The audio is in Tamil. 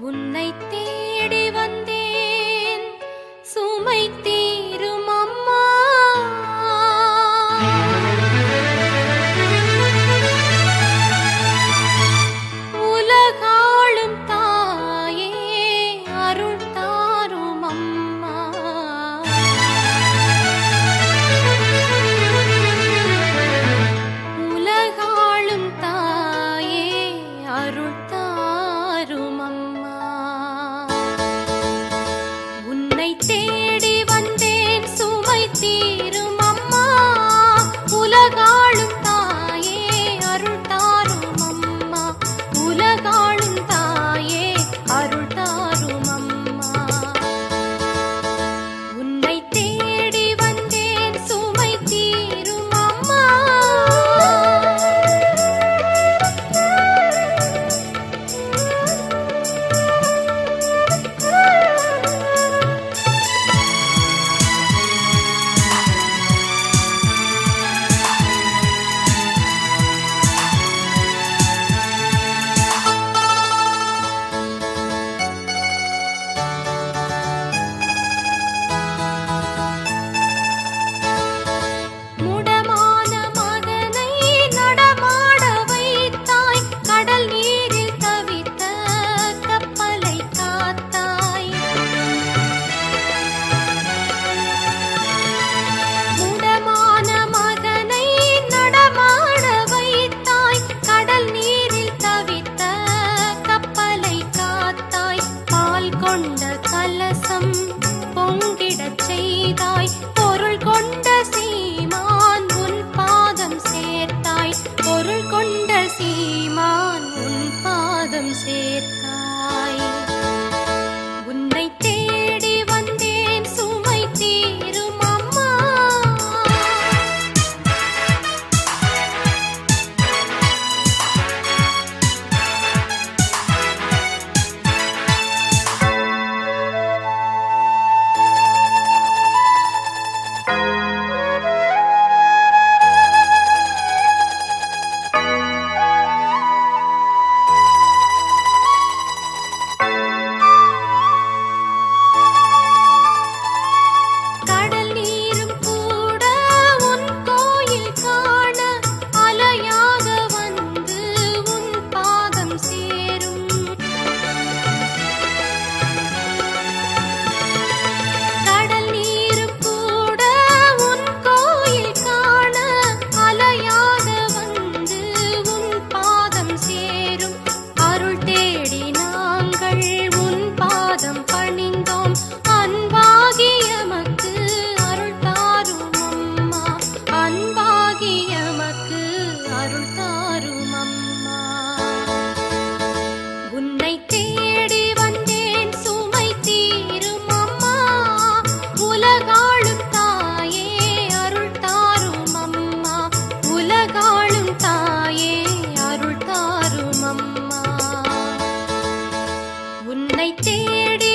உன்னை தேடி வந்தேன் சுமை தீரும் அம்மா. உலகாளும் தாயே அருள் தாரும் அம்மா. உலகாளும் தாயே அருள் தாரும் அம்மா. உன்னை தேடி வந்தேன் சுமை தீரும் அம்மா. உலகாளும் தாயே அருள் தாரும் அம்மா. உலகாளும் தாயே அருள் தாரும் அம்மா. உன்னை தேடி வந்தேன் சுமை தீரும் அம்மா. முடமான மகனை நடமாட வைத்தாய். கடல் நீரில் தவித்த கப்பலை காத்தாய். முடமான மகனை நடமாட வைத்தாய். கடல் நீரில் தவித்த கப்பலை காத்தாய். பால் கொண்ட கலசம் பொங்கிடச் செய்தாய். பொருள் கொண்ட சீமான் உன் பாதம் சேர்த்தாய். பொருள் கொண்ட சீமான் உன் பாதம் சேர்த்தாய். உன்னை தேடி வந்தேன் சுமை தீரும் அம்மா. கடல் நீரும் கூட உன் கோயில் காண அலையாக வந்து உன் பாதம் சேரும். கடல் நீரும் கூட உன் கோயில் காண அலையாக வந்து உன் பாதம் சேரும். அருள் தேடி நாங்கள் உன் பாதம் பணிந்தோம். அன்பாகியமக்கு அருள் தாரும் அம்மா. அன்பாகியமக்கு அருள் தாரும் அம்மா. உன்னை தேடி வந்தேன் சுமை தீரும் அம்மா. உலகாளும் தாயே அருள் தாரும் அம்மா. உலகாளும் தாயே அருள் தாரும் அம்மா. உன்னை தேடி